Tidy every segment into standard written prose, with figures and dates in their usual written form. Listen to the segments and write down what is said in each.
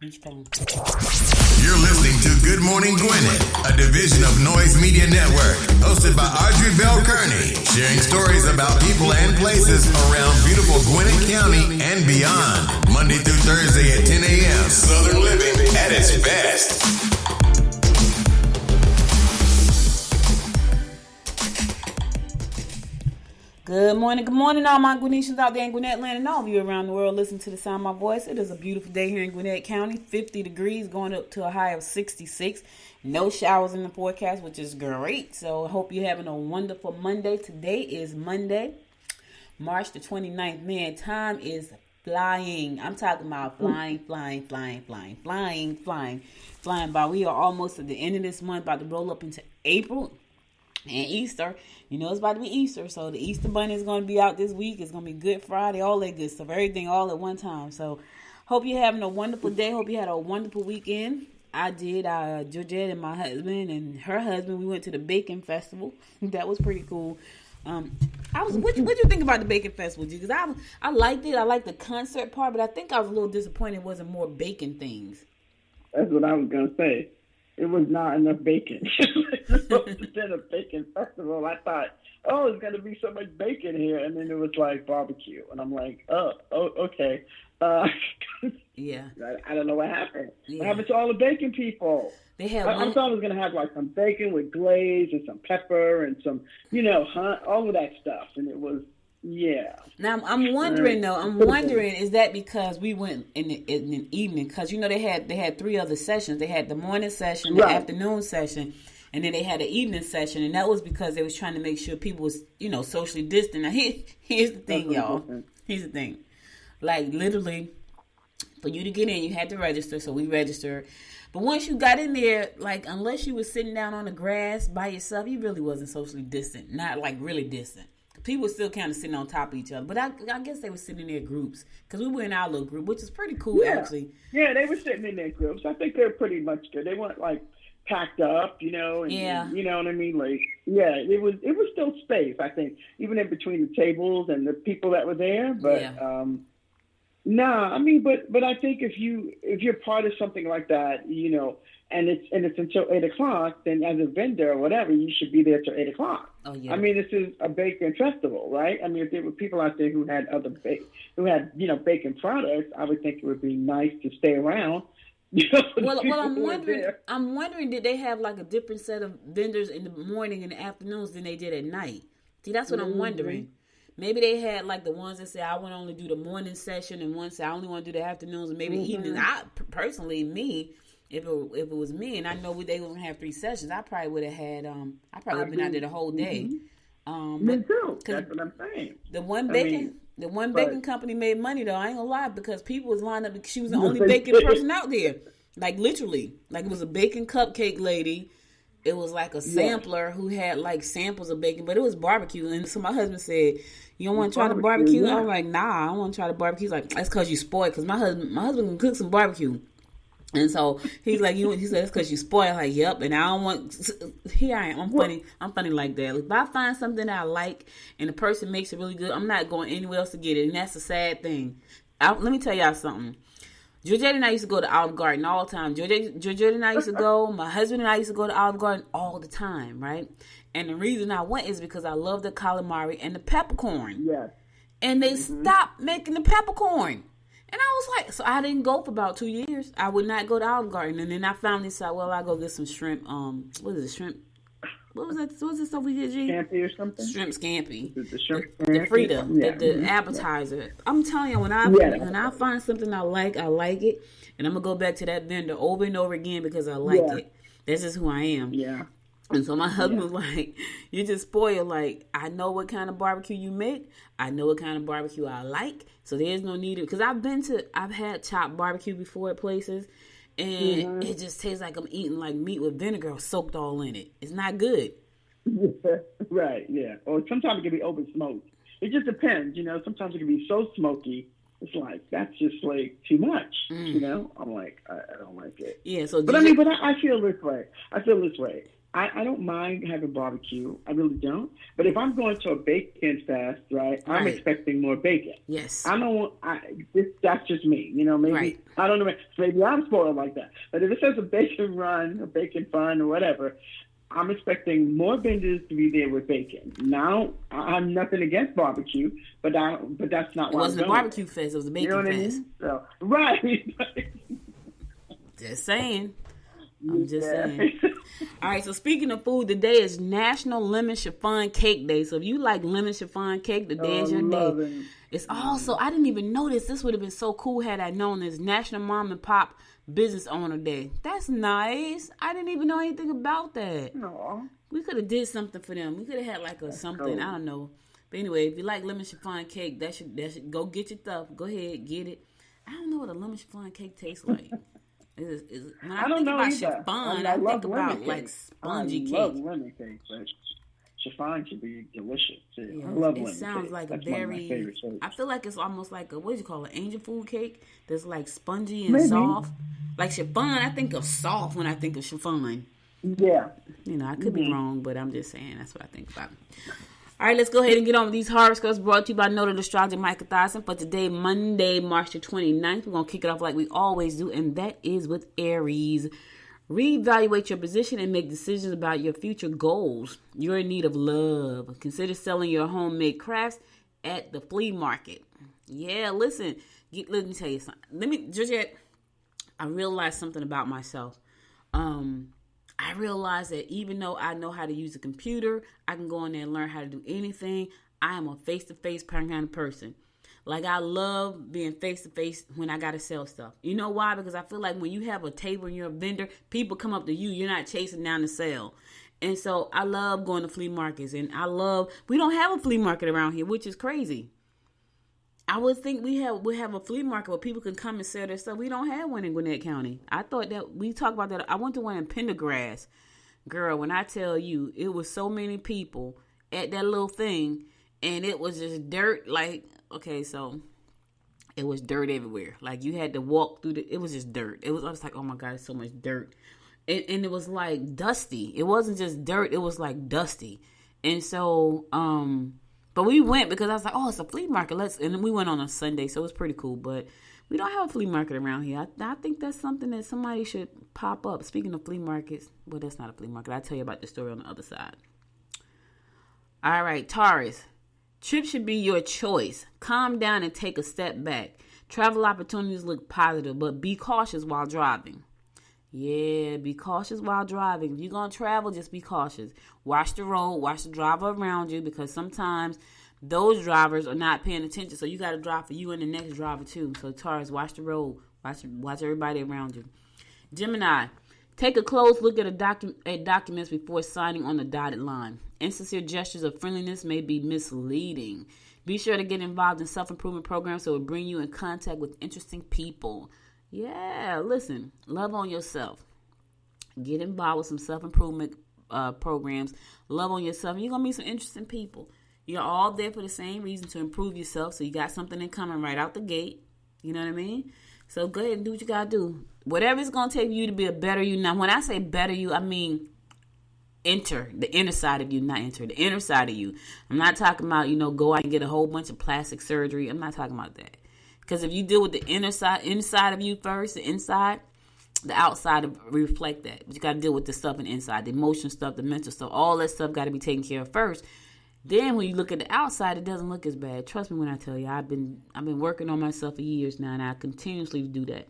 Each phone. You're listening to Good Morning Gwinnett, a division of Noise Media Network, hosted by Audrey Bell Kearney, sharing stories about people and places around beautiful Gwinnett County and beyond. Monday through Thursday at 10 a.m. Southern living at its best. Good morning, all my Gwinnetians out there in Gwinnett land and all of you around the world. Listen to the sound of my voice. It is a beautiful day here in Gwinnett County. 50 degrees, going up to a high of 66. No showers in the forecast, which is great. So I hope you're having a wonderful Monday. Today is Monday, March the 29th. Man, time is flying. I'm talking about flying by. We are almost at the end of this month, about to roll up into April. And Easter, you know it's about to be Easter, so the Easter Bunny is going to be out this week. It's going to be Good Friday, all that good stuff, everything all at one time. So hope you're having a wonderful day. Hope you had a wonderful weekend. I did. Georgette and my husband and her husband, we went to the Bacon Festival. That was pretty cool. What you think about the Bacon Festival, G? Because I liked it. I liked the concert part, but I think I was a little disappointed it wasn't more bacon things. That's what I was going to say. It was not enough bacon. It's supposed to be a bacon festival. I thought, there's going to be so much bacon here. And then it was like barbecue. And I'm like, okay. Yeah. I don't know what happened. Yeah. What happened to all the bacon people? They had I thought I was going to have like some bacon with glaze and some pepper and some, all of that stuff. And it was, yeah. Now I'm wondering though. Is that because we went in the evening? Because they had three other sessions. They had the morning session, the afternoon session, and then they had the evening session. And that was because they was trying to make sure people was socially distant. Now here's the thing, y'all. Here's the thing. Like literally, for you to get in, you had to register. So we registered. But once you got in there, like unless you was sitting down on the grass by yourself, you really wasn't socially distant. Not like really distant. People were still kind of sitting on top of each other. But I guess they were sitting in their groups. Because we were in our little group, which is pretty cool, actually. Yeah, they were sitting in their groups. I think they're pretty much good. They weren't, like, packed up, And, you know what I mean? Like, yeah, it was still space, I think, even in between the tables and the people that were there. But, but I think if you're part of something like that, and it's until 8:00, then as a vendor or whatever, you should be there till 8:00. Oh, yeah. I mean, this is a bacon festival, right? I mean, if there were people out there who had bacon products, I would think it would be nice to stay around. Well, I'm wondering, did they have like a different set of vendors in the morning and the afternoons than they did at night? See, that's what I'm wondering. Maybe they had like the ones that say I want to only do the morning session, and one say I only want to do the afternoons, and maybe evenings. I personally, if it was me, and I know they were gonna have 3 sessions, I probably would have had. I probably would have been out there the whole day. Me too. That's what I'm saying. The one bacon company made money though. I ain't gonna lie, because people was lined up. She was the only bacon person out there. Like literally, like it was a bacon cupcake lady. It was like a sampler who had like samples of bacon, but it was barbecue. And so my husband said, "You don't want to try the barbecue?" I was like, "Nah, I don't want to try the barbecue." He's like, "That's because you spoiled." Because my husband can cook some barbecue. And so he's like, he said, "It's because you spoiled." Like, yep. And I don't want. Here I am. I'm funny like that. If I find something that I like and the person makes it really good, I'm not going anywhere else to get it. And that's a sad thing. Let me tell y'all something. Georgette and I used to go to Olive Garden all the time. Georgette and I used to go. My husband and I used to go to Olive Garden all the time, right? And the reason I went is because I love the calamari and the peppercorn. Yes. And they stopped making the peppercorn. And I was like, so I didn't go for about 2 years. I would not go to Olive Garden. And then I finally said, well, I'll go get some shrimp. What is it, shrimp? What was that? What was this stuff we did, G? Scampi or something? Shrimp scampi. The shrimp the Frita, the appetizer. I'm telling you, when I find something I like it. And I'm going to go back to that vendor over and over again because I like it. That's just who I am. Yeah. And so my husband was like, you just spoil. Like, I know what kind of barbecue you make. I know what kind of barbecue I like. So there's no need. Because I've had chopped barbecue before at places. And it just tastes like I'm eating like meat with vinegar soaked all in it. It's not good. Right, yeah. Or sometimes it can be over smoked. It just depends, Sometimes it can be so smoky. It's like, that's just like too much, I'm like, I don't like it. Yeah, so But I feel this way. I don't mind having barbecue. I really don't. But if I'm going to a bacon fest, right, I'm expecting more bacon. Yes. I don't want. That's just me. You know, maybe I don't know. Maybe I'm spoiled like that. But if it says a bacon run, a bacon fun, or whatever, I'm expecting more vendors to be there with bacon. Now, I'm nothing against barbecue, but that's not why. It wasn't a barbecue fest. It was a bacon fest. I mean? So, right. Just saying. I'm just saying. All right, so speaking of food, today is National Lemon Chiffon Cake Day. So if you like lemon chiffon cake, today is your day. It's also, I didn't even know this. This would have been so cool had I known this. National Mom and Pop Business Owner Day. That's nice. I didn't even know anything about that. No. We could have did something for them. We could have had like a something. Cool. I don't know. But anyway, if you like lemon chiffon cake, that should go get your stuff. Go ahead, get it. I don't know what a lemon chiffon cake tastes like. When I think about chiffon, I think about like spongy cake. I love lemon cake, but chiffon can be delicious too. Yeah, I love lemon cake. It sounds like That's a very. One of my favorite foods. I feel like it's almost like a, what do you call it, angel food cake that's like spongy and soft. Like chiffon, I think of soft when I think of chiffon. Yeah. You know, I could be wrong, but I'm just saying that's what I think about. All right, let's go ahead and get on with these horoscopes brought to you by noted astrologer Micah Thyssen for today, Monday, March the 29th. We're going to kick it off like we always do, and that is with Aries. Reevaluate your position and make decisions about your future goals. You're in need of love. Consider selling your homemade crafts at the flea market. Yeah, listen, let me tell you something. Georgette, I realized something about myself. I realized that even though I know how to use a computer, I can go in there and learn how to do anything. I am a face-to-face kind of person. Like, I love being face-to-face when I got to sell stuff. You know why? Because I feel like when you have a table and you're a vendor, people come up to you. You're not chasing down to sell. And so I love going to flea markets. And we don't have a flea market around here, which is crazy. I would think we have a flea market where people can come and sell their stuff. We don't have one in Gwinnett County. I thought that we talked about that. I went to one in Pendergrass. Girl, when I tell you, it was so many people at that little thing, and it was just dirt. Like, okay, so it was dirt everywhere. Like, you had to walk through it was just dirt. I was like, oh my God, it's so much dirt. And it was like dusty. It wasn't just dirt. It was like dusty. And so, but we went because I was like, oh, it's a flea market. And we went on a Sunday, so it was pretty cool. But we don't have a flea market around here. I think that's something that somebody should pop up. Speaking of flea markets, well, that's not a flea market. I'll tell you about the story on the other side. All right, Taurus. Trip should be your choice. Calm down and take a step back. Travel opportunities look positive, but be cautious while driving. Yeah, be cautious while driving. If you're going to travel, just be cautious. Watch the road, watch the driver around you, because sometimes those drivers are not paying attention. So you got to drive for you and the next driver too. So Taurus, watch the road. Watch everybody around you. Gemini, take a close look at documents before signing on the dotted line. Insincere gestures of friendliness may be misleading. Be sure to get involved in self-improvement programs so it will bring you in contact with interesting people. Yeah, listen, love on yourself. Get involved with some self-improvement programs. Love on yourself. You're going to meet some interesting people. You're all there for the same reason, to improve yourself. So you got something in common right out the gate. You know what I mean? So go ahead and do what you got to do. Whatever it's going to take you to be a better you. Now, when I say better you, I mean enter the inner side of you, not enter the inner side of you. I'm not talking about, go out and get a whole bunch of plastic surgery. I'm not talking about that. Because if you deal with the inside of you first, the inside, the outside will reflect that. But you got to deal with the stuff in the inside, the emotional stuff, the mental stuff. All that stuff got to be taken care of first. Then when you look at the outside, it doesn't look as bad. Trust me when I tell you, I've been working on myself for years now, and I continuously do that.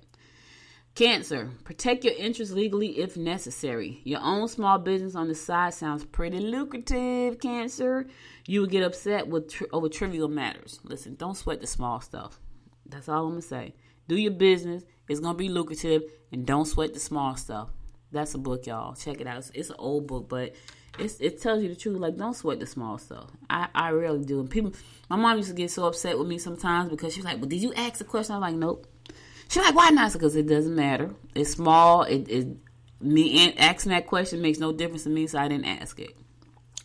Cancer, protect your interests legally if necessary. Your own small business on the side sounds pretty lucrative, Cancer. You will get upset over trivial matters. Listen, don't sweat the small stuff. That's all I'm going to say. Do your business. It's going to be lucrative. And don't sweat the small stuff. That's a book, y'all. Check it out. It's an old book, but it tells you the truth. Like, don't sweat the small stuff. I really do. And my mom used to get so upset with me sometimes because she's like, well, did you ask the question? I'm like, nope. She's like, why not? Because it doesn't matter. It's small. Me asking that question makes no difference to me, so I didn't ask it.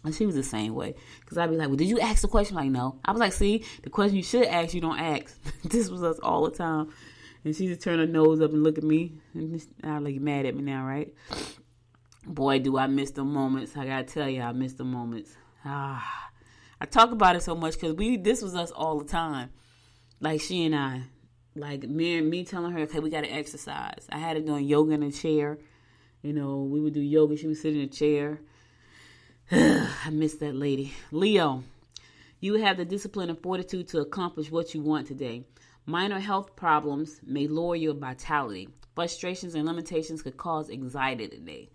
And she was the same way. Because I'd be like, well, did you ask the question? Like, no. I was like, see, the question you should ask, you don't ask. This was us all the time. And she just turned her nose up and look at me. And I was like, you're mad at me now, right? Boy, do I miss the moments. I gotta tell you, I miss the moments. I talk about it so much because this was us all the time. Like she and I, like me telling her, okay, we gotta exercise. I had her doing yoga in a chair. We would do yoga. She would sit in a chair. I miss that lady. Leo, you have the discipline and fortitude to accomplish what you want today. Minor health problems may lower your vitality. Frustrations and limitations could cause anxiety today.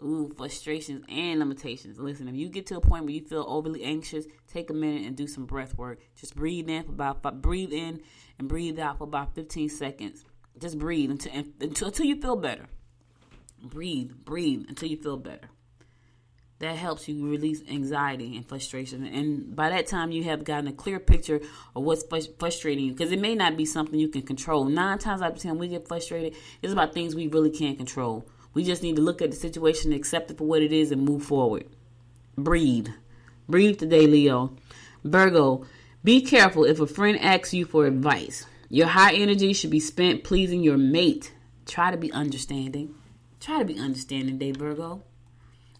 Ooh, frustrations and limitations. Listen, if you get to a point where you feel overly anxious, take a minute and do some breath work. Just breathe in and breathe out for about 15 seconds. Just breathe until you feel better. Breathe until you feel better. That helps you release anxiety and frustration. And by that time, you have gotten a clear picture of what's frustrating you. Because it may not be something you can control. 9 times out of 10, we get frustrated. It's about things we really can't control. We just need to look at the situation, accept it for what it is, and move forward. Breathe. Breathe today, Leo. Virgo, be careful if a friend asks you for advice. Your high energy should be spent pleasing your mate. Try to be understanding. Try to be understanding today, Virgo.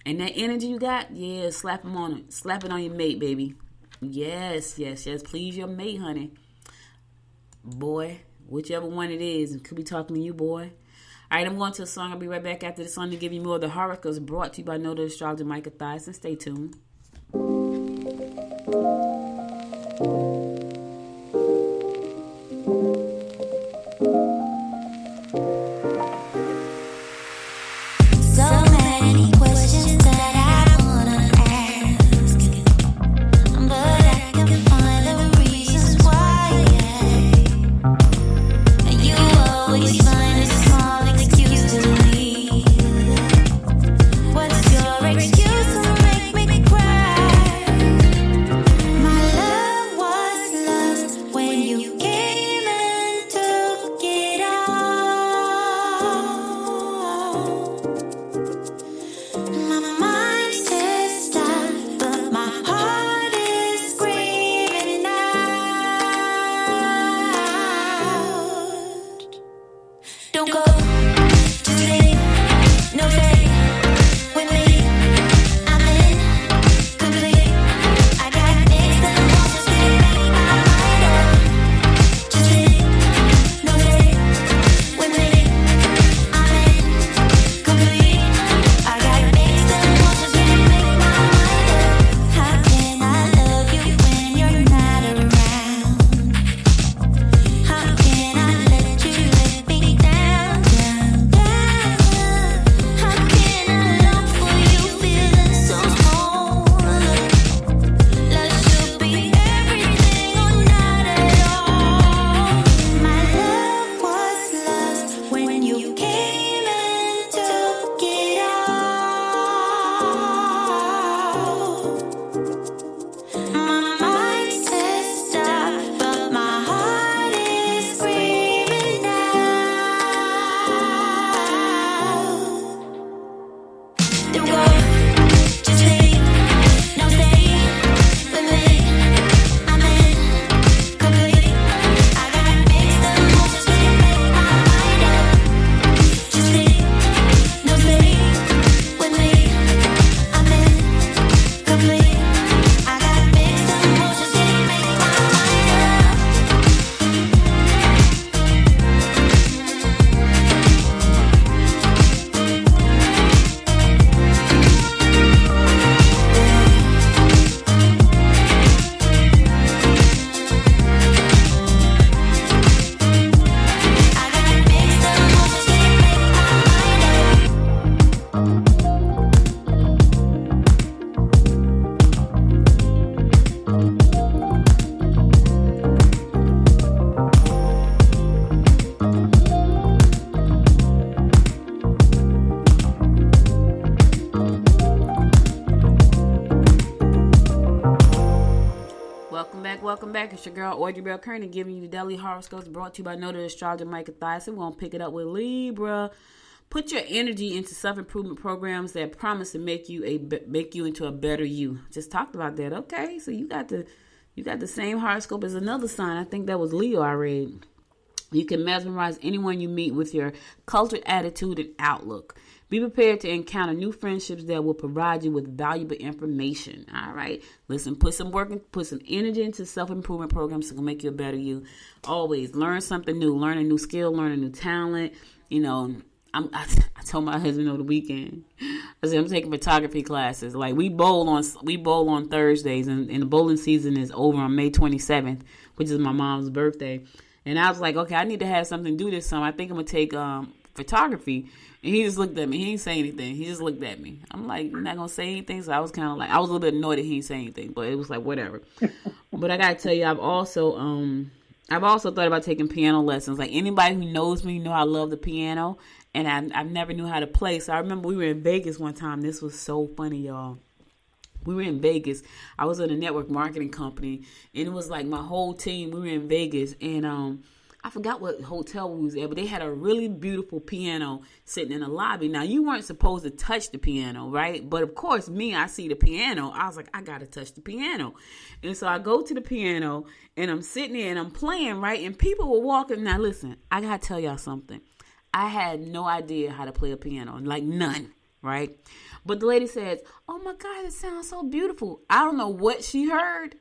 And that energy you got, yeah, slap them on it. Slap it on your mate, baby. Yes. Please your mate, honey. Boy, whichever one it is, it could be talking to you, boy. All right, I'm going to a song. I'll be right back after the song to give you more of the horoscopes brought to you by Noted Astrologer Micah Thyssen. Stay tuned. Welcome back. It's your girl, Audrey Bell Kearney, giving you the daily horoscopes brought to you by Noted Astrologer Micah Thyssen. We're going to pick it up with Libra. Put your energy into self-improvement programs that promise to make you into a better you. Just talked about that. Okay, so you got the same horoscope as another sign. I think that was Leo I read. You can mesmerize anyone you meet with your cultured attitude and outlook. Be prepared to encounter new friendships that will provide you with valuable information. All right. Listen, put some work and put some energy into self-improvement programs that can make you a better you. Always learn something new, learn a new skill, learn a new talent. You know, I told my husband over the weekend, I said, I'm taking photography classes. Like we bowl on Thursdays, and the bowling season is over on May 27th, which is my mom's birthday. And I was like, okay, I need to have something to do this summer. I think I'm going to take photography. And he just looked at me. He didn't say anything. He just looked at me. I'm like, you're not going to say anything? So I was kind of like, I was a little bit annoyed that he didn't say anything. But it was like, whatever. But I got to tell you, I've also thought about taking piano lessons. Like anybody who knows me know I love the piano. And I never knew how to play. So I remember we were in Vegas one time. This was so funny, y'all. We were in Vegas. I was at a network marketing company, and it was like my whole team. We were in Vegas, and I forgot what hotel we was at, but they had a really beautiful piano sitting in the lobby. Now, you weren't supposed to touch the piano, right? But, of course, I see the piano. I was like, I got to touch the piano. And so I go to the piano, and I'm sitting there, and I'm playing, right? And people were walking. Now, listen, I got to tell y'all something. I had no idea how to play a piano, like none. Right? But the lady says, oh my God, it sounds so beautiful. I don't know what she heard,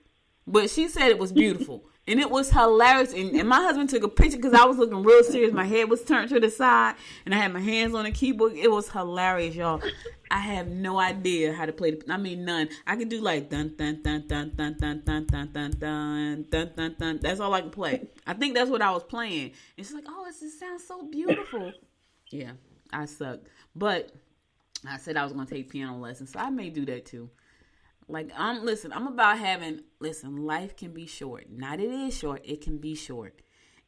but she said it was beautiful. And it was hilarious. And my husband took a picture because I was looking real serious. My head was turned to the side and I had my hands on the keyboard. It was hilarious, y'all. I have no idea how to play. None. I can do like dun dun dun dun dun dun dun dun dun dun dun dun dun. That's all I can play. I think that's what I was playing. And she's like, oh, it just sounds so beautiful. Yeah, I suck. But I said I was going to take piano lessons, so I may do that too. Like, I'm about life can be short. Not it is short, it can be short.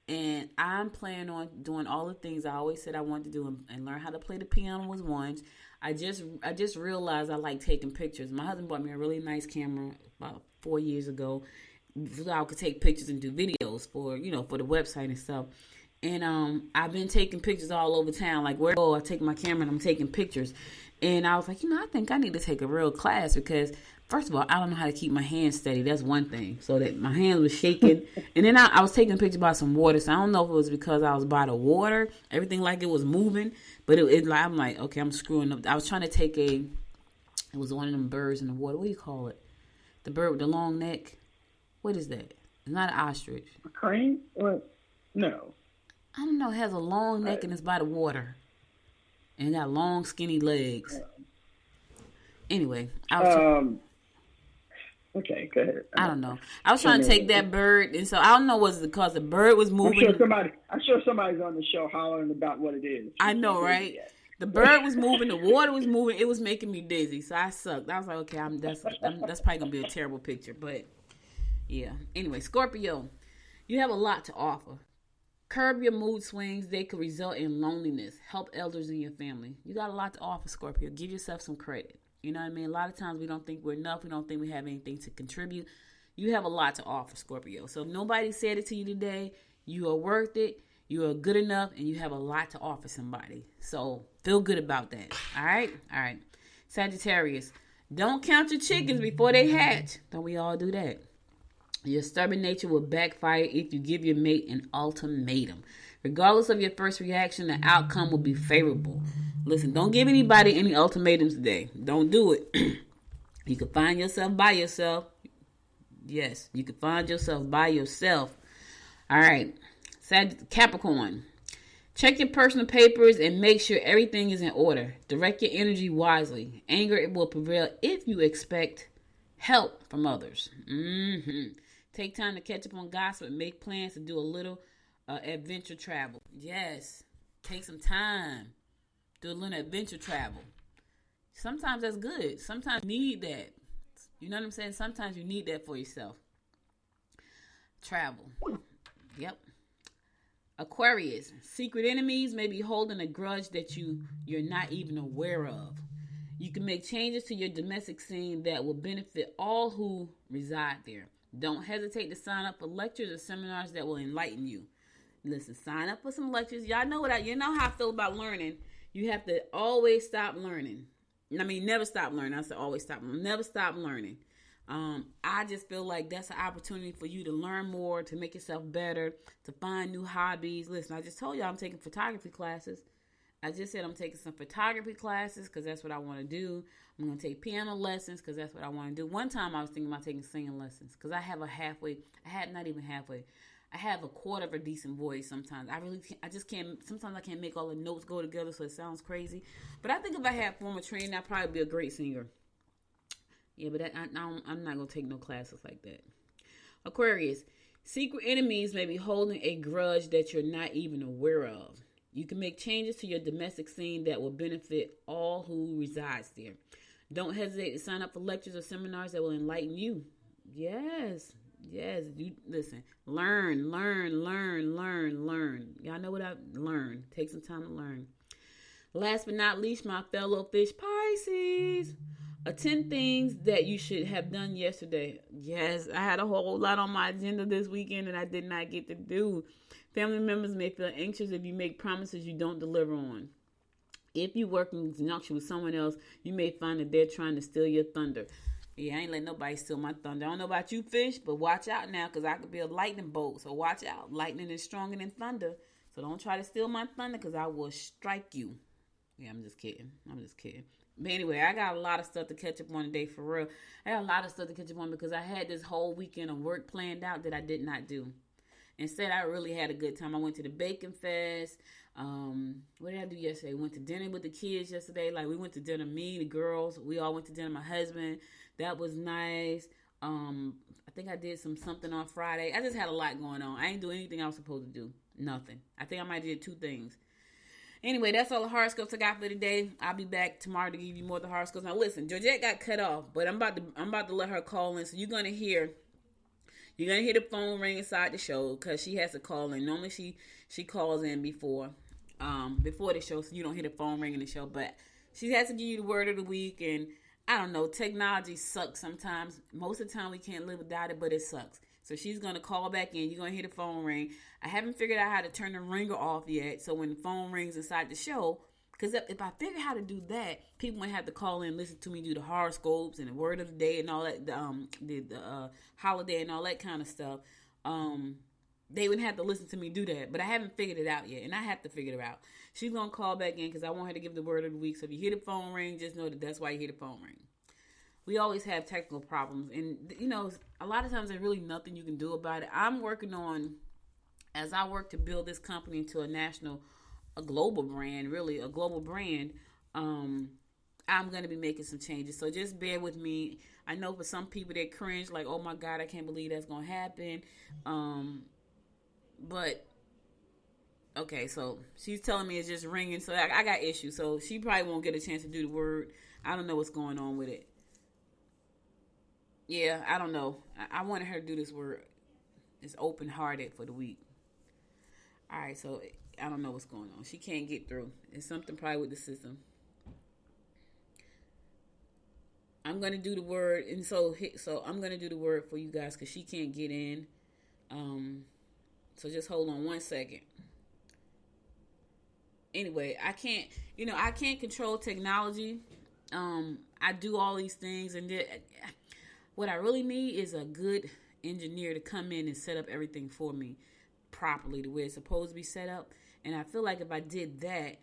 And I'm planning on doing all the things I always said I wanted to do and learn how to play the piano was one. I just realized I like taking pictures. My husband bought me a really nice camera about 4 years ago so I could take pictures and do videos for the website and stuff. And I've been taking pictures all over town. Like, where I take my camera and I'm taking pictures. And I was like, I think I need to take a real class because, first of all, I don't know how to keep my hands steady. That's one thing. So that my hands was shaking. And then I was taking a picture by some water. So I don't know if it was because I was by the water. Everything like it was moving. But I'm like, okay, I'm screwing up. I was trying to take it was one of them birds in the water. What do you call it? The bird with the long neck. What is that? It's not an ostrich. A crane? What? No. I don't know. It has a long neck and it's by the water. And it got long, skinny legs. Anyway, okay, go ahead. I don't know. I was trying to take that bird, and so I don't know was it because the bird was moving. I'm sure somebody's on the show hollering about what it is. I know, right? The bird was moving, the water was moving. It was making me dizzy, so I sucked. I was like, okay, that's probably gonna be a terrible picture, but yeah. Anyway, Scorpio, you have a lot to offer. Curb your mood swings. They could result in loneliness. Help elders in your family. You got a lot to offer, Scorpio. Give yourself some credit. You know what I mean? A lot of times we don't think we're enough. We don't think we have anything to contribute. You have a lot to offer, Scorpio. So if nobody said it to you today, you are worth it. You are good enough, and you have a lot to offer somebody. So feel good about that. All right? All right. Sagittarius, don't count your chickens before they hatch. Don't we all do that? Your stubborn nature will backfire if you give your mate an ultimatum. Regardless of your first reaction, the outcome will be favorable. Listen, don't give anybody any ultimatums today. Don't do it. You can find yourself by yourself. Yes, you can find yourself by yourself. All right. Capricorn. Check your personal papers and make sure everything is in order. Direct your energy wisely. Anger will prevail if you expect help from others. Take time to catch up on gossip and make plans to do a little adventure travel. Yes. Take some time. Do a little adventure travel. Sometimes that's good. Sometimes you need that. You know what I'm saying? Sometimes you need that for yourself. Travel. Yep. Aquarius. Secret enemies may be holding a grudge that you're not even aware of. You can make changes to your domestic scene that will benefit all who reside there. Don't hesitate to sign up for lectures or seminars that will enlighten you. Listen, sign up for some lectures. Y'all know you know how I feel about learning. You have to always stop learning. I mean, never stop learning. I said always stop. Never stop learning. I just feel like that's an opportunity for you to learn more, to make yourself better, to find new hobbies. Listen, I just told you I'm taking photography classes. I just said I'm taking some photography classes because that's what I want to do. I'm going to take piano lessons because that's what I want to do. One time I was thinking about taking singing lessons because I have not even halfway. I have a quarter of a decent voice sometimes. I just can't, sometimes I can't make all the notes go together so it sounds crazy. But I think if I had formal training, I'd probably be a great singer. Yeah, but I'm not going to take no classes like that. Aquarius, secret enemies may be holding a grudge that you're not even aware of. You can make changes to your domestic scene that will benefit all who resides there. Don't hesitate to sign up for lectures or seminars that will enlighten you. Yes. You listen. Learn. Y'all know what I learn. Take some time to learn. Last but not least, my fellow fish Pisces. 10 things that you should have done yesterday. Yes, I had a whole lot on my agenda this weekend that I did not get to do. Family members may feel anxious if you make promises you don't deliver on. If you work in conjunction with someone else, you may find that they're trying to steal your thunder. Yeah, I ain't letting nobody steal my thunder. I don't know about you, fish, but watch out now because I could be a lightning bolt. So watch out. Lightning is stronger than thunder. So don't try to steal my thunder because I will strike you. Yeah, I'm just kidding. But anyway, I got a lot of stuff to catch up on today, for real. I got a lot of stuff to catch up on because I had this whole weekend of work planned out that I did not do. Instead, I really had a good time. I went to the Bacon Fest. What did I do yesterday? Went to dinner with the kids yesterday. Like, we went to dinner, me, the girls. We all went to dinner, my husband. That was nice. I think I did something on Friday. I just had a lot going on. I ain't do anything I was supposed to do. Nothing. I think I might have did 2 things. Anyway, that's all the horoscopes I got for today. I'll be back tomorrow to give you more of the horoscopes. Now, listen, Georgette got cut off, but I'm about to let her call in. So you're gonna hear the phone ring inside the show because she has to call in. Normally she calls in before the show, so you don't hear the phone ring in the show. But she has to give you the word of the week, and I don't know. Technology sucks sometimes. Most of the time we can't live without it, but it sucks. So she's going to call back in. You're going to hear the phone ring. I haven't figured out how to turn the ringer off yet. So when the phone rings inside the show, because if I figure how to do that, people might have to call in and listen to me do the horoscopes and the word of the day and all that, the holiday and all that kind of stuff. They would have to listen to me do that. But I haven't figured it out yet, and I have to figure it out. She's going to call back in because I want her to give the word of the week. So if you hear the phone ring, just know that that's why you hear the phone ring. We always have technical problems. And, a lot of times there's really nothing you can do about it. I'm working on, as I work to build this company into a global brand, I'm going to be making some changes. So just bear with me. I know for some people they cringe, like, oh my God, I can't believe that's going to happen. But, okay, so she's telling me it's just ringing. So I got issues. So she probably won't get a chance to do the word. I don't know what's going on with it. Yeah, I don't know. I wanted her to do this word. It's open-hearted for the week. All right, so I don't know what's going on. She can't get through. It's something probably with the system. I'm going to do the word. And so I'm going to do the word for you guys because she can't get in. So just hold on 1 second. Anyway, I can't control technology. I do all these things, and what I really need is a good engineer to come in and set up everything for me properly the way it's supposed to be set up. And I feel like if I did that,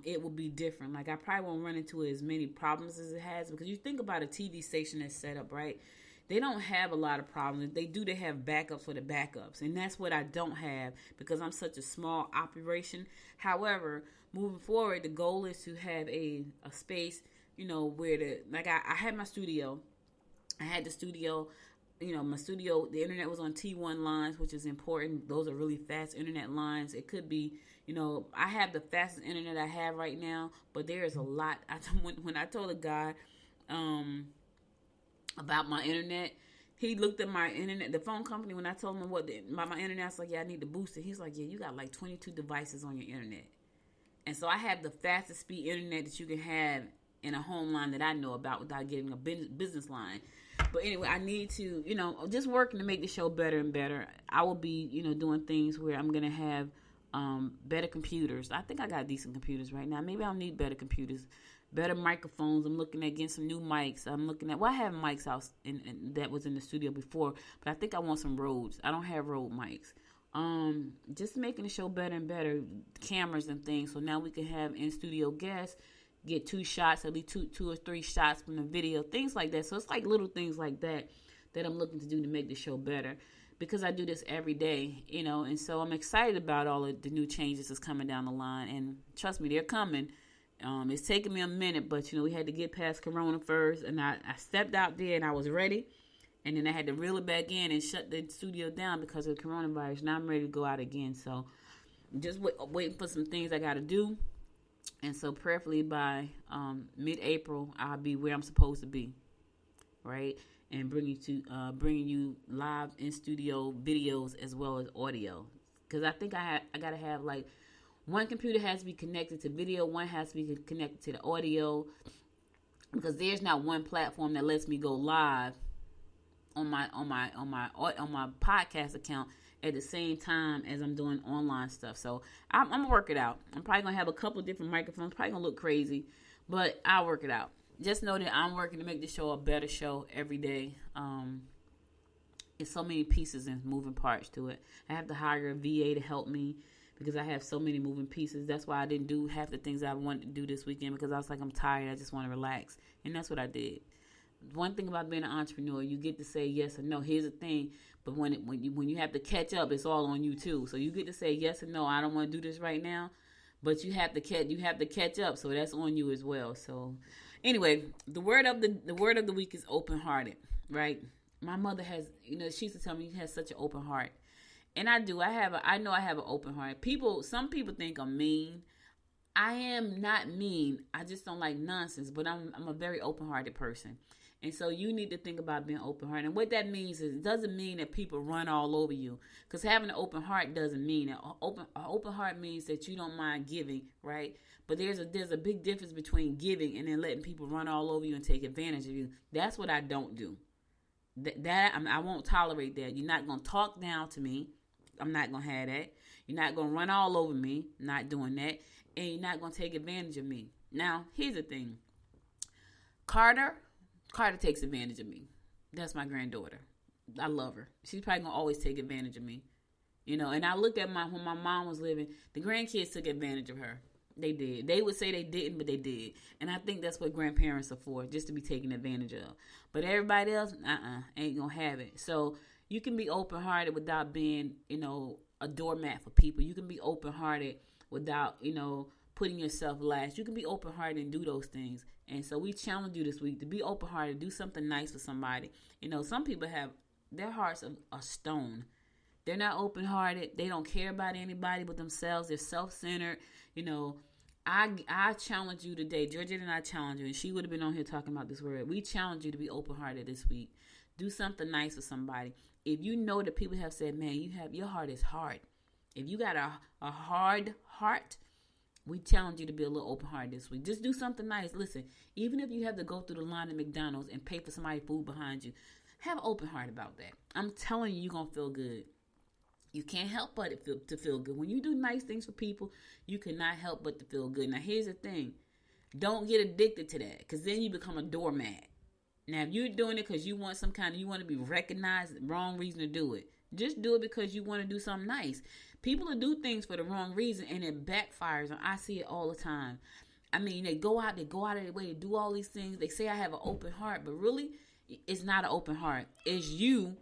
it will be different. Like, I probably won't run into as many problems as it has, because you think about a TV station that's set up, right? They don't have a lot of problems. They have backups for the backups. And that's what I don't have because I'm such a small operation. However, moving forward, the goal is to have a space, where I had my studio. I had the studio, my studio, the internet was on T1 lines, which is important. Those are really fast internet lines. It could be, I have the fastest internet I have right now, but there is a lot. When I told a guy about my internet, he looked at my internet, the phone company, when I told him about my internet, I was like, yeah, I need to boost it. He's like, yeah, you got like 22 devices on your internet. And so I have the fastest speed internet that you can have in a home line that I know about without getting a business line. But anyway, I need to, just working to make the show better and better. I will be, doing things where I'm going to have better computers. I think I got decent computers right now. Maybe I'll need better computers, better microphones. I'm looking at getting some new mics. I have mics out that was in the studio before, but I think I want some Rhodes. I don't have Rode mics. Just making the show better and better, cameras and things. So now we can have in-studio guests, get 2 shots, at least two or 3 shots from the video, things like that. So it's like little things like that I'm looking to do to make the show better, because I do this every day, and so I'm excited about all of the new changes that's coming down the line. And trust me, they're coming. It's taking me a minute, but, we had to get past Corona first, and I stepped out there and I was ready. And then I had to reel it back in and shut the studio down because of the coronavirus. Now I'm ready to go out again. So just waiting for some things I got to do. And so prayerfully by mid-April, I'll be where I'm supposed to be, right? And bringing you live in-studio videos as well as audio. Because I think I got to have, like, one computer has to be connected to video, one has to be connected to the audio. Because there's not one platform that lets me go live on my podcast account at the same time as I'm doing online stuff. So I'm gonna work it out. I'm probably gonna have a couple of different microphones. Probably gonna look crazy, but I'll work it out. Just know that I'm working to make the show a better show every day. It's so many pieces and moving parts to it. I have to hire a VA to help me because I have so many moving pieces. That's why I didn't do half the things I wanted to do this weekend, because I was like, I'm tired. I just want to relax, and that's what I did. One thing about being an entrepreneur, you get to say yes or no. Here's the thing, but when you have to catch up, it's all on you too. So you get to say yes or no. I don't want to do this right now, but you have to catch up. So that's on you as well. So anyway, the word of the week is open-hearted, right? My mother has, she used to tell me, you have such an open heart, and I do. I know I have an open heart. Some people think I'm mean. I am not mean. I just don't like nonsense, but I'm a very open-hearted person. And so you need to think about being open-hearted. And what that means is, it doesn't mean that people run all over you. Because having an open heart doesn't mean that. An open heart means that you don't mind giving, right? But there's a big difference between giving and then letting people run all over you and take advantage of you. That's what I don't do. I won't tolerate that. You're not going to talk down to me. I'm not going to have that. You're not going to run all over me. Not doing that. And you're not going to take advantage of me. Now, here's the thing. Carter takes advantage of me. That's my granddaughter. I love her. She's probably going to always take advantage of me. And I look at when my mom was living, the grandkids took advantage of her. They did. They would say they didn't, but they did. And I think that's what grandparents are for, just to be taken advantage of. But everybody else, ain't going to have it. So you can be open-hearted without being, a doormat for people. You can be open-hearted without, putting yourself last. You can be open-hearted and do those things. And so we challenge you this week to be open-hearted, do something nice for somebody. Some people have their hearts are stone. They're not open-hearted. They don't care about anybody but themselves. They're self-centered. I challenge you today. Georgette and I challenge you, and she would have been on here talking about this word. We challenge you to be open-hearted this week. Do something nice for somebody. If you know that people have said, man, your heart is hard. If you got a hard heart, we challenge you to be a little open-hearted this week. Just do something nice. Listen, even if you have to go through the line at McDonald's and pay for somebody's food behind you, have an open heart about that. I'm telling you, you're going to feel good. You can't help but to feel good. When you do nice things for people, you cannot help but to feel good. Now, here's the thing. Don't get addicted to that, because then you become a doormat. Now, if you're doing it because you want you want to be recognized, wrong reason to do it. Just do it because you want to do something nice. People will do things for the wrong reason, and it backfires. And I see it all the time. I mean, they go out of their way to do all these things. They say I have an open heart, but really, it's not an open heart. It's you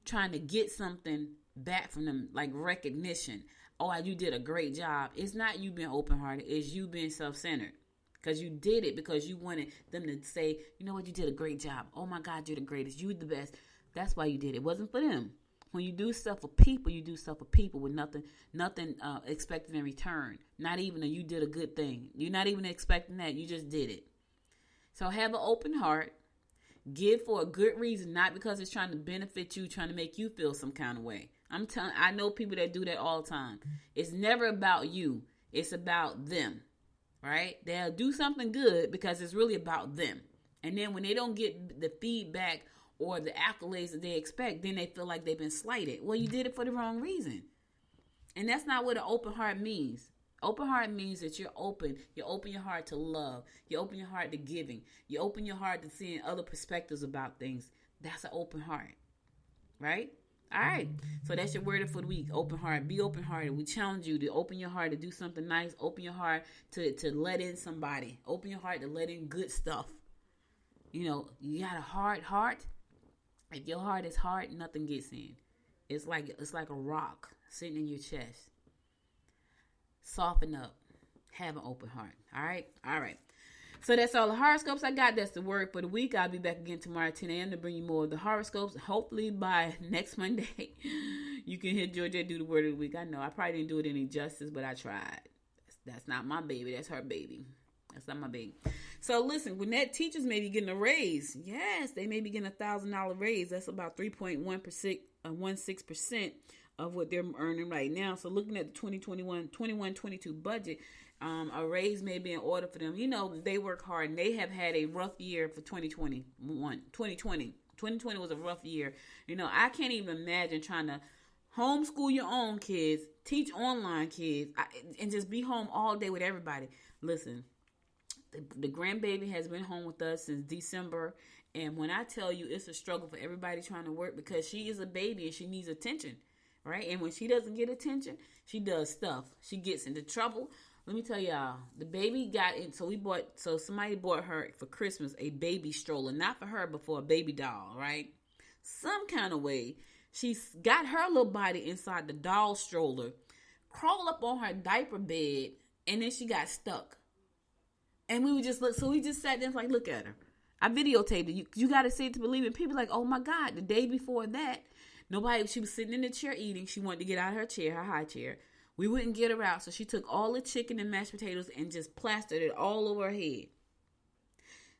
trying to get something back from them, like recognition. Oh, you did a great job. It's not you being open-hearted. It's you being self-centered. Because you did it because you wanted them to say, you know what, you did a great job. Oh my God, you're the greatest. You're the best. That's why you did it. It wasn't for them. When you do stuff for people, you do stuff for people with nothing expected in return. Not even you did a good thing. You're not even expecting that. You just did it. So have an open heart. Give for a good reason, not because it's trying to benefit you, trying to make you feel some kind of way. I know people that do that all the time. It's never about you. It's about them, right? They'll do something good because it's really about them. And then when they don't get the feedback or the accolades that they expect, then they feel like they've been slighted. Well, you did it for the wrong reason. And that's not what an open heart means. Open heart means that you're open. You open your heart to love. You open your heart to giving. You open your heart to seeing other perspectives about things. That's an open heart. Right? All right. So that's your word for the week. Open heart. Be open hearted. We challenge you to open your heart to do something nice. Open your heart to let in somebody. Open your heart to let in good stuff. You know, you got a hard heart. If your heart is hard, nothing gets in. It's like a rock sitting in your chest. Soften up. Have an open heart. All right? All right. So that's all the horoscopes I got. That's the word for the week. I'll be back again tomorrow at 10 a.m. to bring you more of the horoscopes. Hopefully by next Monday, you can hear Georgia do the word of the week. I know I probably didn't do it any justice, but I tried. That's not my baby. That's her baby. That's not my baby. So listen, Gwinnett teachers may be getting a raise. Yes, they may be getting $1,000 raise. That's about 3.16% of what they're earning right now. So looking at the 21-22 budget, a raise may be in order for them. You know, they work hard and they have had a rough year for 2020. 2020 was a rough year. You know, I can't even imagine trying to homeschool your own kids, teach online kids, and just be home all day with everybody. Listen, the grandbaby has been home with us since December. And when I tell you it's a struggle for everybody trying to work because she is a baby and she needs attention, right? And when she doesn't get attention, she does stuff. She gets into trouble. Let me tell y'all, the baby got in. So somebody bought her for Christmas a baby stroller, not for her, but for a baby doll, right? Some kind of way, she's got her little body inside the doll stroller, crawled up on her diaper bed, and then she got stuck. And we would just look. So we just sat there and like, look at her. I videotaped it. You got to see it to believe it. People like, oh my God. The day before that, she was sitting in the chair eating. She wanted to get out of her chair, her high chair. We wouldn't get her out. So she took all the chicken and mashed potatoes and just plastered it all over her head.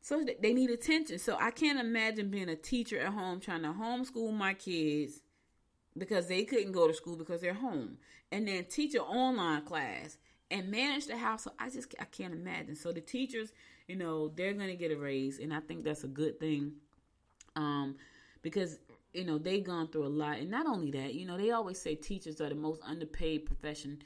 So they need attention. So I can't imagine being a teacher at home trying to homeschool my kids because they couldn't go to school because they're home. And then teach an online class and manage the house. So I can't imagine. So the teachers, you know, they're going to get a raise. And I think that's a good thing. Because, you know, they've gone through a lot. And not only that, you know, they always say teachers are the most underpaid profession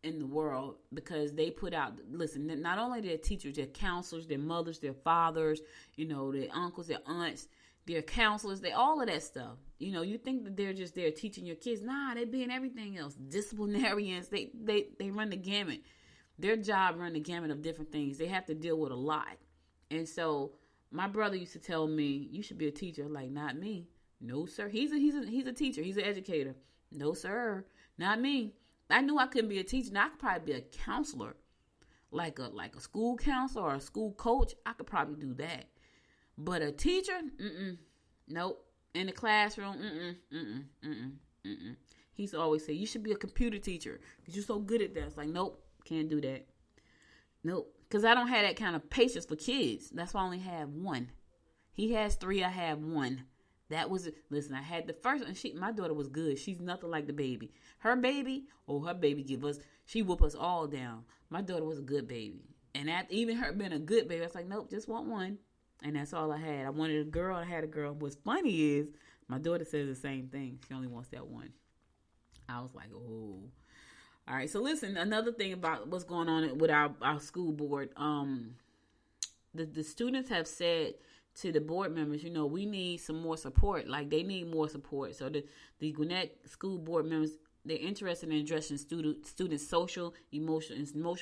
in the world because they put out, listen, not only their teachers, their counselors, their mothers, their fathers, you know, their uncles, their aunts, their counselors, all of that stuff. You know, you think that they're just there teaching your kids. Nah, they being everything else. Disciplinarians, they run the gamut. Their job run the gamut of different things. They have to deal with a lot. And so my brother used to tell me, you should be a teacher. Like, not me. No, sir. He's a teacher. He's an educator. No, sir. Not me. I knew I couldn't be a teacher. Now I could probably be a counselor. Like a school counselor or a school coach. I could probably do that. But a teacher? Nope. In the classroom? He used to always say, you should be a computer teacher because you're so good at that. It's like, nope, can't do that. Nope. Because I don't have that kind of patience for kids. That's why I only have one. He has 3, I have 1. That was it. Listen, I had the first one. My daughter was good. She's nothing like the baby. Her baby she whoop us all down. My daughter was a good baby. And even her being a good baby, I was like, nope, just want one. And that's all I had. I wanted a girl. I had a girl. What's funny is my daughter says the same thing. She only wants that one. I was like, oh. All right. So listen, another thing about what's going on with our school board. The students have said to the board members, you know, we need some more support. Like they need more support. So the Gwinnett school board members, they're interested in addressing students' social, emotional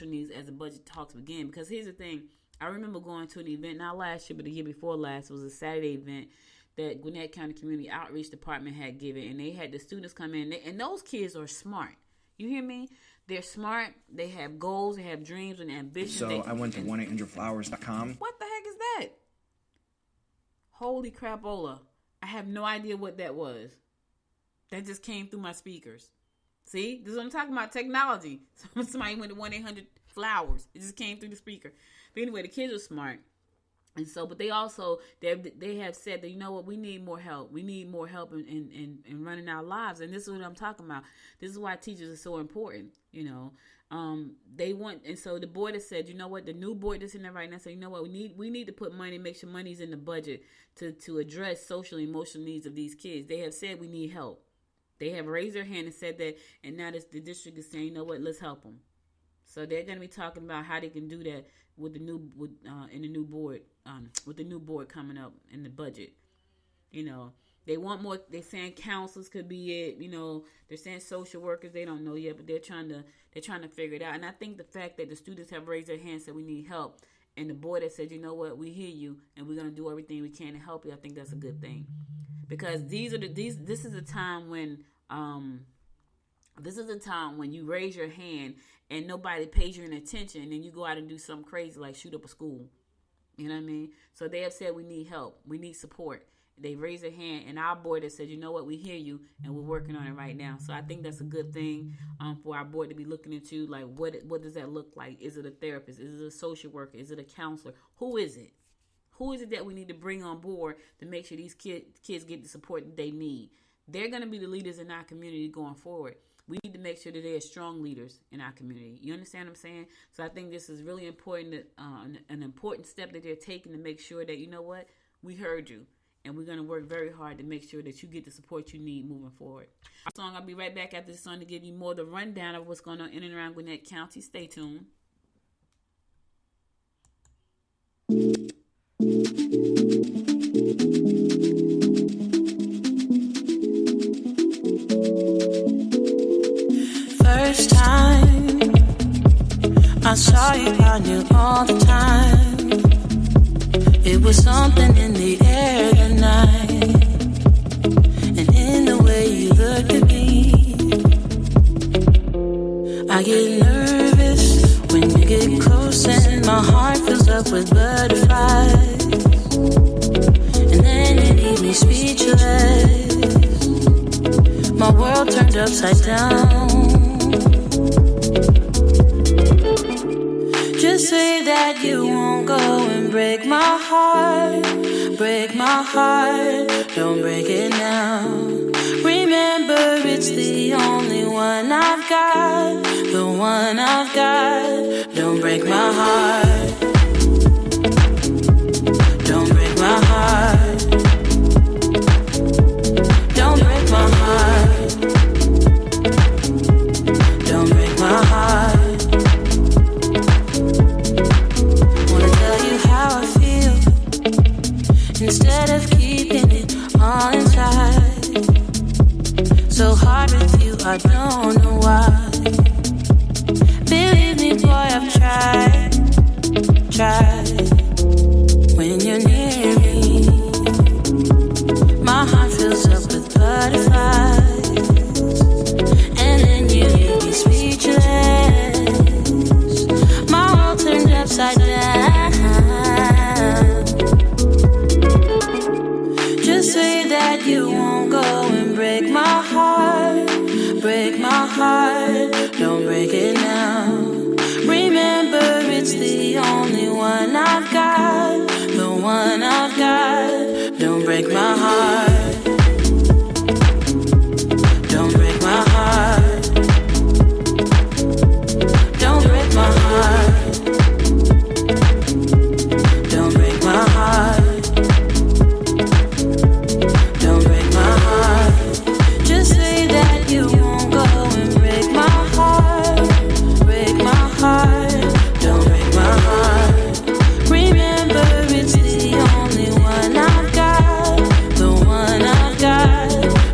needs as the budget talks begin. Because here's the thing. I remember going to an event, not last year, but the year before last. It was a Saturday event that Gwinnett County Community Outreach Department had given. And they had the students come in. And those kids are smart. You hear me? They're smart. They have goals. They have dreams and ambitions. So I went to 1-800-Flowers.com. What the heck is that? Holy crapola. I have no idea what that was. That just came through my speakers. See? This is what I'm talking about, technology. Somebody went to 1-800-Flowers. It just came through the speaker. But anyway, the kids are smart. And so, but they also, they have said that, you know what, we need more help. We need more help in running our lives. And this is what I'm talking about. This is why teachers are so important, you know. And so the board has said, you know what, the new board that's in there right now said, you know what, we need to put money, make sure money's in the budget to address social and emotional needs of these kids. They have said we need help. They have raised their hand and said that, and now the district is saying, you know what, let's help them. So they're going to be talking about how they can do that with the new board coming up in the budget. You know, they want more. They're saying counselors could be it. You know, they're saying social workers. They don't know yet, but they're trying to figure it out. And I think the fact that the students have raised their hands, said we need help, and the board has said, you know what, we hear you, and we're going to do everything we can to help you. I think that's a good thing, because this is a time when you raise your hand and nobody pays you any attention, and then you go out and do something crazy like shoot up a school. You know what I mean? So they have said we need help, we need support. They raised their hand, and our board has said, you know what, we hear you, and we're working on it right now. So I think that's a good thing for our board to be looking into, like, what does that look like? Is it a therapist? Is it a social worker? Is it a counselor? Who is it? Who is it that we need to bring on board to make sure these kids get the support that they need? They're going to be the leaders in our community going forward. We need to make sure that they are strong leaders in our community. You understand what I'm saying? So I think this is really important, an important step that they're taking to make sure that, you know what, we heard you. And we're going to work very hard to make sure that you get the support you need moving forward. I'll be right back after this song to give you more of the rundown of what's going on in and around Gwinnett County. Stay tuned. First time I saw you, I knew all the time. It was something in the air that night, and in the way you looked at me. I get nervous when you get close, and my heart fills up with butterflies, and then you leave me speechless. My world turned upside down. Just say that you won't go and break my heart, break my heart, don't break it now. Remember, it's the only one I've got, the one I've got. Don't break my heart, don't break my heart, don't break my heart, don't break my heart. Instead of keeping it all inside, so hard with you, I don't know why. Believe me, boy, I've tried. When you're near me, my heart fills up with butterflies, and then you leave me speechless. My world turned upside down. Say that you won't go and break my heart, don't break it now. Remember, it's the only one I've got, the one I've got. Don't break my heart, don't break my heart, don't break my heart, don't break my heart. You won't go and break my heart, don't break my heart. Remember, it's the only one I've got, the one I've got.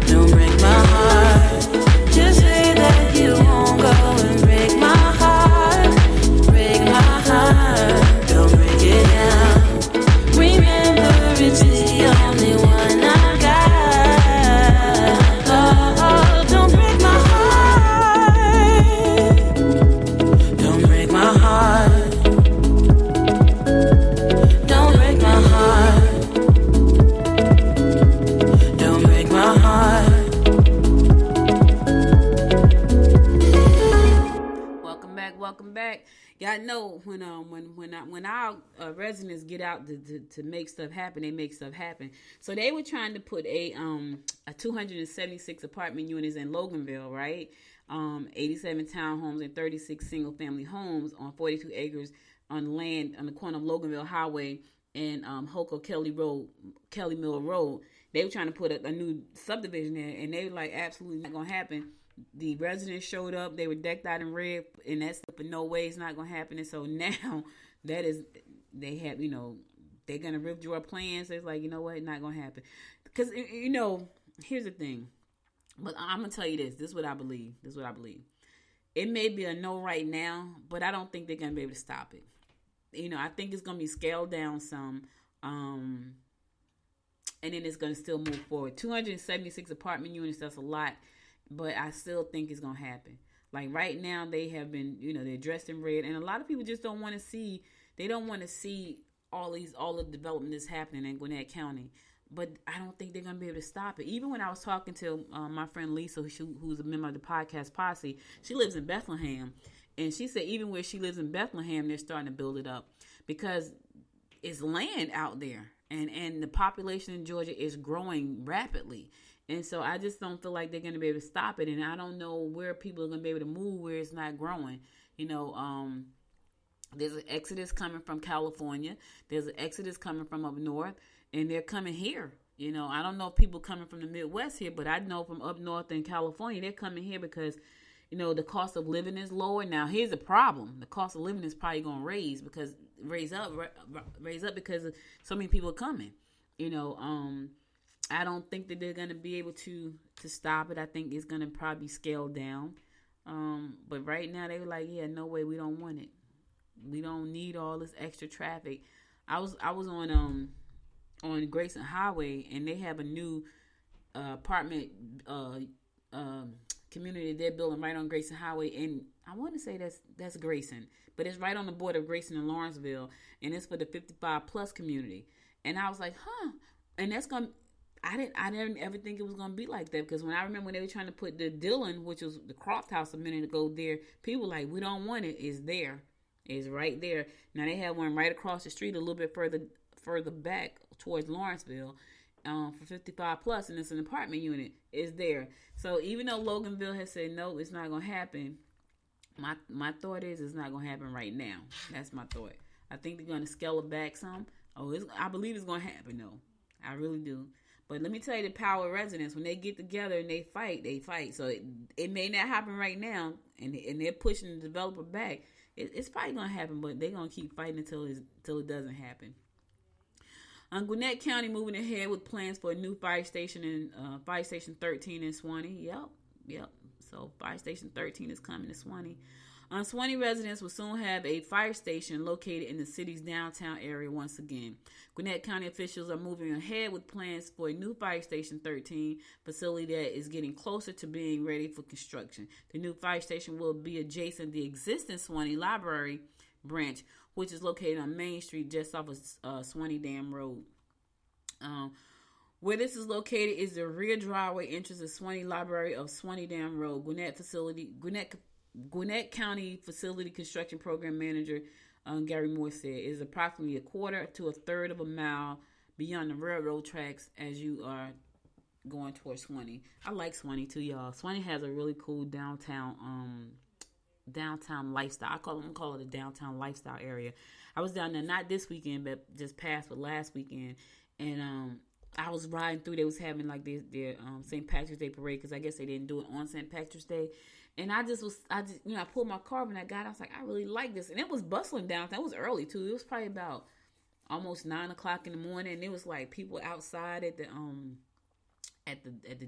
Don't break my heart. Just say that you won't go and break my heart, don't break it down. Remember, it's the only one I've got. Welcome back. Y'all know when our residents get out to make stuff happen, they make stuff happen. So they were trying to put a 276 apartment units in Loganville, right? 87 townhomes and 36 single family homes on 42 acres on land on the corner of Loganville Highway and Hoko Kelly Mill Road. They were trying to put a new subdivision there, and they were like, absolutely not gonna happen. The residents showed up; they were decked out in red, and that's in no way it's not gonna happen. And so now that is, they have, they're gonna withdraw plans. It's like, you know what, not gonna happen. Because here's the thing. But I'm gonna tell you this. This is what I believe. It may be a no right now, but I don't think they're gonna be able to stop it. I think it's gonna be scaled down some. And then it's going to still move forward. 276 apartment units, that's a lot. But I still think it's going to happen. Like right now, they have been, they're dressed in red. And a lot of people just don't want to see, all the development that's happening in Gwinnett County. But I don't think they're going to be able to stop it. Even when I was talking to my friend Lisa, who's a member of the podcast Posse, she lives in Bethlehem. And she said even where she lives in Bethlehem, they're starting to build it up. Because it's land out there. And the population in Georgia is growing rapidly. And so I just don't feel like they're going to be able to stop it. And I don't know where people are going to be able to move where it's not growing. There's an exodus coming from California. There's an exodus coming from up north. And they're coming here. I don't know if people coming from the Midwest here, but I know from up north in California, they're coming here because, the cost of living is lower. Now, here's the problem. The cost of living is probably going to raise up because so many people are coming. I don't think that they're going to be able to stop it. I think it's going to probably be scaled down. But right now they were like, yeah, no way, we don't want it. We don't need all this extra traffic. I was on Grayson Highway, and they have a new apartment community they're building right on Grayson Highway, and I want to say that's Grayson, but it's right on the border of Grayson and Lawrenceville, and it's for the 55 plus community. And I was like, and that's gonna. I didn't ever think it was gonna be like that, because when I remember when they were trying to put the Dillon, which was the Croft House a minute ago, there, people were like, we don't want it. It's there. It's right there. Now they have one right across the street, a little bit further back towards Lawrenceville. For 55 plus, and it's an apartment unit, is there. So even though Loganville has said no, it's not gonna happen, my thought is it's not gonna happen right now. That's my thought. I think they're gonna scale it back some. I believe it's gonna happen though. I really do. But let me tell you, the power residents, when they get together and they fight. So it may not happen right now, and they're pushing the developer back. It's probably gonna happen, but they're gonna keep fighting until it doesn't happen. Gwinnett County moving ahead with plans for a new fire station in Fire Station 13 in Swanee. Yep. So Fire Station 13 is coming to Swanee. Swanee residents will soon have a fire station located in the city's downtown area once again. Gwinnett County officials are moving ahead with plans for a new Fire Station 13 facility that is getting closer to being ready for construction. The new fire station will be adjacent to the existing Swanee Library branch, which is located on Main Street just off of Swanee Dam Road. Where this is located is the rear driveway entrance of Swanee Library of Swanee Dam Road. Gwinnett County Facility Construction Program Manager Gary Moore said it is approximately a quarter to a third of a mile beyond the railroad tracks as you are going towards Swanee. I like Swanee too, y'all. Swanee has a really cool downtown lifestyle. I call it a downtown lifestyle area. I was down there not this weekend, but just past, but last weekend, and I was riding through. They was having like their St. Patrick's Day parade, because I guess they didn't do it on St. Patrick's Day. And I pulled my car when I got. I was like, I really like this, and it was bustling downtown. It was early too. It was probably about almost 9 o'clock in the morning, and it was like people outside at the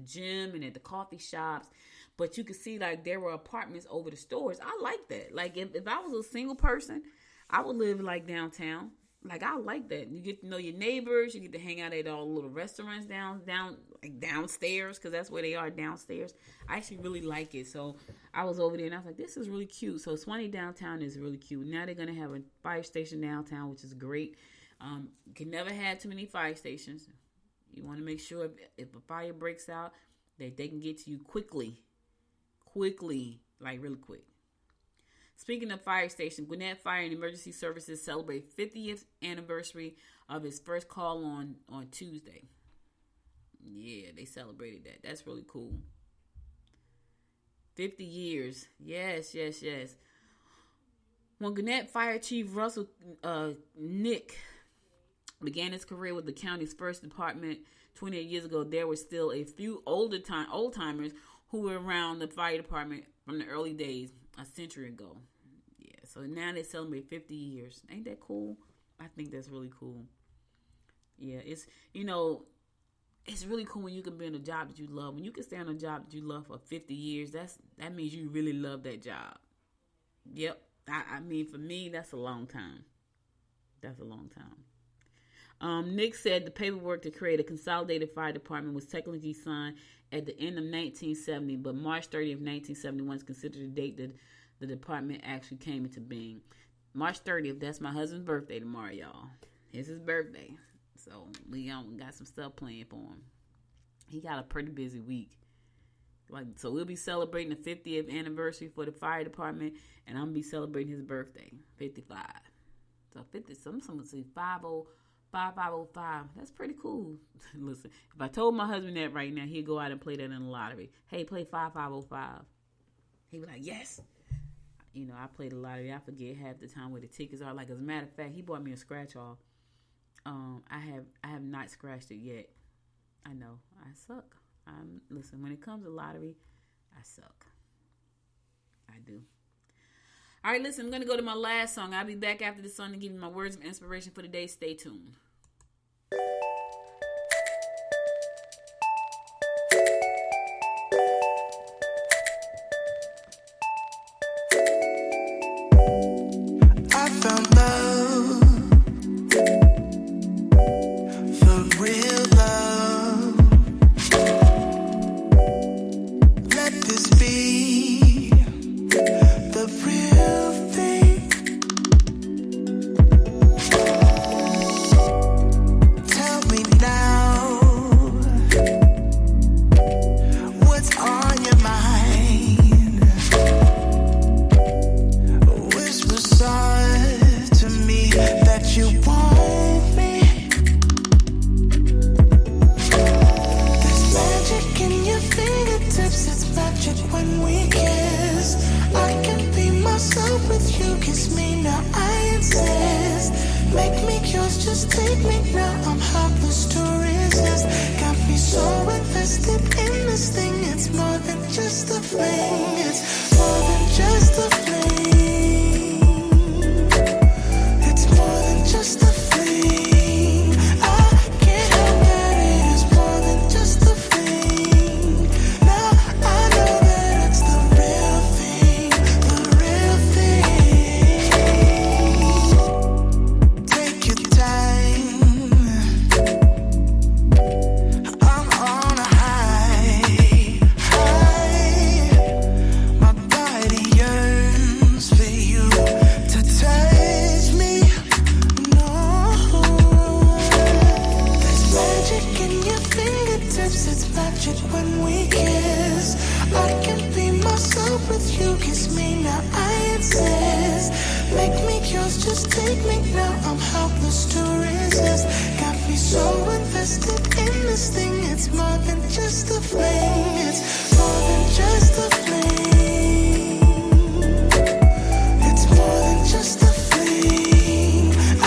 gym and at the coffee shops. But you could see like there were apartments over the stores. I like that. Like if I was a single person, I would live like downtown. Like I like that. You get to know your neighbors. You get to hang out at all the little restaurants downstairs, because that's where they are, downstairs. I actually really like it. So I was over there and I was like, this is really cute. So Swanee downtown is really cute. Now they're gonna have a fire station downtown, which is great. You can never have too many fire stations. You want to make sure if a fire breaks out that they can get to you quickly, like really quick. Speaking of fire station, Gwinnett Fire and Emergency Services celebrate 50th anniversary of its first call on Tuesday. Yeah, they celebrated that. That's really cool. 50 years. Yes. When Gwinnett Fire Chief Russell Nick Began his career with the county's first department 28 years ago. There were still a few old-timers who were around the fire department from the early days a century ago. Yeah, so now they celebrate 50 years. Ain't that cool? I think that's really cool. Yeah, it's, it's really cool when you can be in a job that you love. When you can stay on a job that you love for 50 years, that means you really love that job. Yep. I mean, for me, that's a long time. That's a long time. Nick said the paperwork to create a consolidated fire department was technically signed at the end of 1970, but March 30th, 1971 is considered the date that the department actually came into being. March 30th, that's my husband's birthday tomorrow, y'all. It's his birthday. So we got some stuff planned for him. He got a pretty busy week. So we'll be celebrating the 50th anniversary for the fire department, and I'm going to be celebrating his birthday, 55. So 50, someone say 5505. That's pretty cool. Listen, if I told my husband that right now, he'd go out and play that in the lottery. Hey, play 5505. He'd be like, yes. I play the lottery. I forget half the time where the tickets are. Like, as a matter of fact, he bought me a scratch-off. I have not scratched it yet. I know. I suck. Listen, when it comes to lottery, I suck. I do. All right, listen, I'm going to go to my last song. I'll be back after this song to give you my words of inspiration for the day. Stay tuned. I found love, for real love. Let this be the real thing. Tell me now, what's on your mind? Whisper soft to me that you want me. There's magic in your fingertips, it's magic when we kiss. I can be myself with you, kiss me now, I insist. Make me yours, just take me now, I'm helpless to resist. Got me so invested in this thing, it's more than just a fling. It's more than just a fling. It's more than just a fling. I can't help that it is more than just a fling. Now I know that it's the real thing, the real thing. Take your time, I'm on a high. My body yearns for you to touch me. No, there's magic in your fingertips, it's magic when we kiss. I can be myself with you, kiss me now, I insist. Make me yours, just take me now, I'm helpless to resist. Got me so invested in this thing, it's more than just a fling. It's more than just a fling. It's more than just a fling. I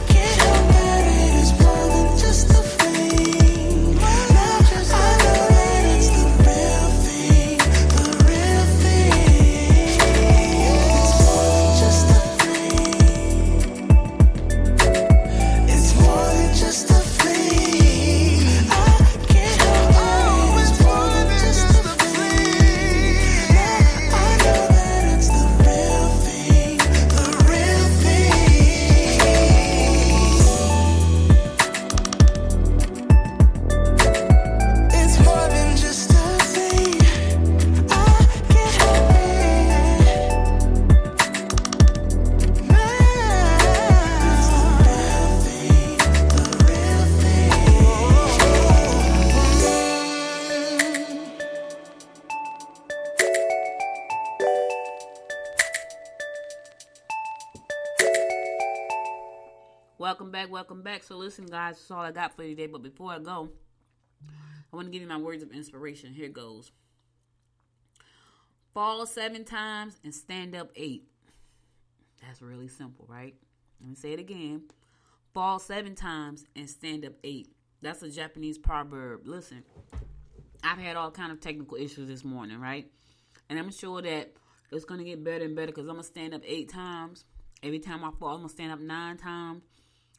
can't help that it is more than just a fling. Now I know that it's the real thing, the real thing. It's more than just a fling. It's more than just a fling. I can't help it. It's more than just a fling. Now I know that it's the real thing, the real thing. It's more than just a thing. I can't help it. Now it's the real thing, the real thing. Welcome back. So listen, guys, that's all I got for you today. But before I go, I want to give you my words of inspiration. Here goes. Fall 7 times and stand up 8. That's really simple, right? Let me say it again. fall 7 times and stand up 8. That's a Japanese proverb. Listen, I've had all kind of technical issues this morning, right? And I'm sure that it's going to get better and better because I'm going to stand up 8 times. Every time I fall, I'm going to stand up 9 times.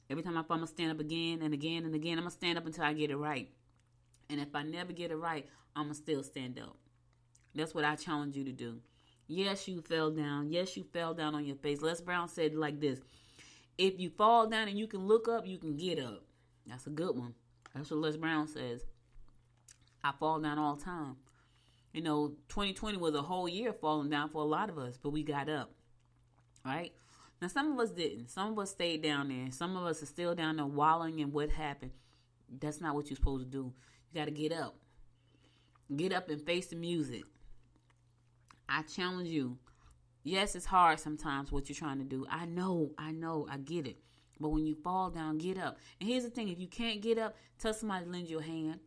Every time I fall, I'm going to stand up again and again and again. I'm going to stand up until I get it right. And if I never get it right, I'm going to still stand up. That's what I challenge you to do. Yes, you fell down. Yes, you fell down on your face. Les Brown said it like this. If you fall down and you can look up, you can get up. That's a good one. That's what Les Brown says. I fall down all the time. 2020 was a whole year falling down for a lot of us, but we got up. Right? Now, some of us didn't. Some of us stayed down there. Some of us are still down there wallowing in what happened. That's not what you're supposed to do. You got to get up. Get up and face the music. I challenge you. Yes, it's hard sometimes what you're trying to do. I know, I get it. But when you fall down, get up. And here's the thing. If you can't get up, tell somebody to lend you a hand.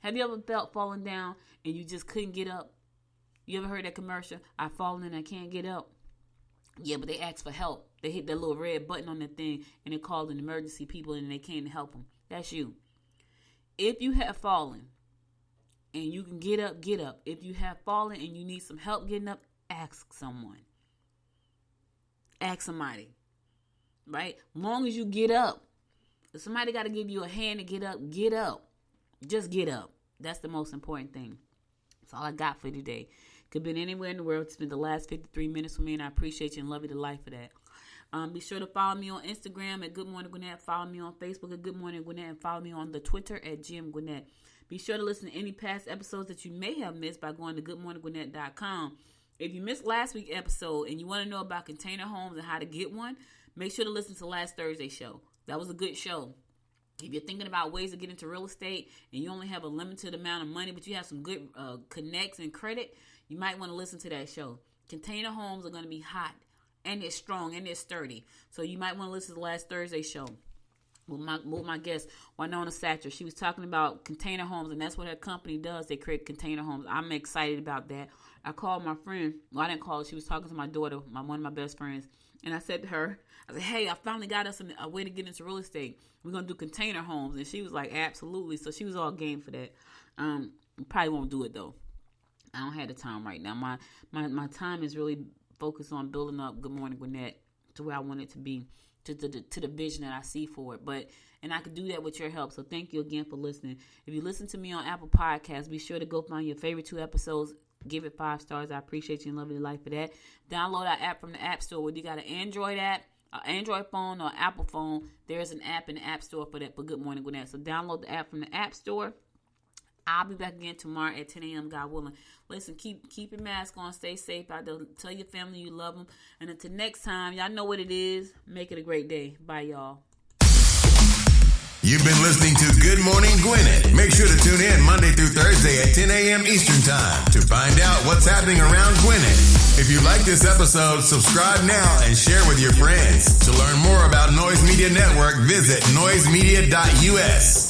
Have you ever felt falling down and you just couldn't get up? You ever heard that commercial? I've fallen and I can't get up. Yeah, but they asked for help. They hit that little red button on that thing and they called an emergency people and they came to help them. That's you. If you have fallen and you can get up, get up. If you have fallen and you need some help getting up, ask someone. Ask somebody. Right? Long as you get up. If somebody got to give you a hand to get up, get up. Just get up. That's the most important thing. That's all I got for today. Could have been anywhere in the world. Spent the last 53 minutes with me, and I appreciate you and love you to life for that. Be sure to follow me on Instagram at Good Morning Gwinnett. Follow me on Facebook at Good Morning Gwinnett. And follow me on the Twitter at Jim Gwinnett. Be sure to listen to any past episodes that you may have missed by going to goodmorninggwinnett.com. If you missed last week's episode and you want to know about container homes and how to get one, make sure to listen to last Thursday's show. That was a good show. If you're thinking about ways to get into real estate and you only have a limited amount of money, but you have some good connects and credit, you might want to listen to that show. Container homes are going to be hot, and they're strong, and they're sturdy. So you might want to listen to last Thursday's show with my guest, Winona Satcher. She was talking about container homes, and that's what her company does. They create container homes. I'm excited about that. I called my friend. Well, I didn't call her. She was talking to my daughter, one of my best friends. And I said to her, I said, hey, I finally got us a way to get into real estate. We're going to do container homes. And she was like, absolutely. So she was all game for that. Probably won't do it, though. I don't have the time right now. My time is really focused on building up Good Morning Gwinnett to where I want it to be, to the vision that I see for it. And I could do that with your help. So thank you again for listening. If you listen to me on Apple Podcasts, be sure to go find your favorite 2 episodes. Give it 5 stars. I appreciate you and love your life for that. Download our app from the App Store. Whether you got an Android app, an Android phone, or Apple phone, there's an app in the App Store for that, for Good Morning Gwinnett. So download the app from the App Store. I'll be back again tomorrow at 10 a.m., God willing. Listen, keep your mask on. Stay safe out there. Tell your family you love them. And until next time, y'all know what it is. Make it a great day. Bye, y'all. You've been listening to Good Morning Gwinnett. Make sure to tune in Monday through Thursday at 10 a.m. Eastern Time to find out what's happening around Gwinnett. If you like this episode, subscribe now and share with your friends. To learn more about Noise Media Network, visit noisemedia.us.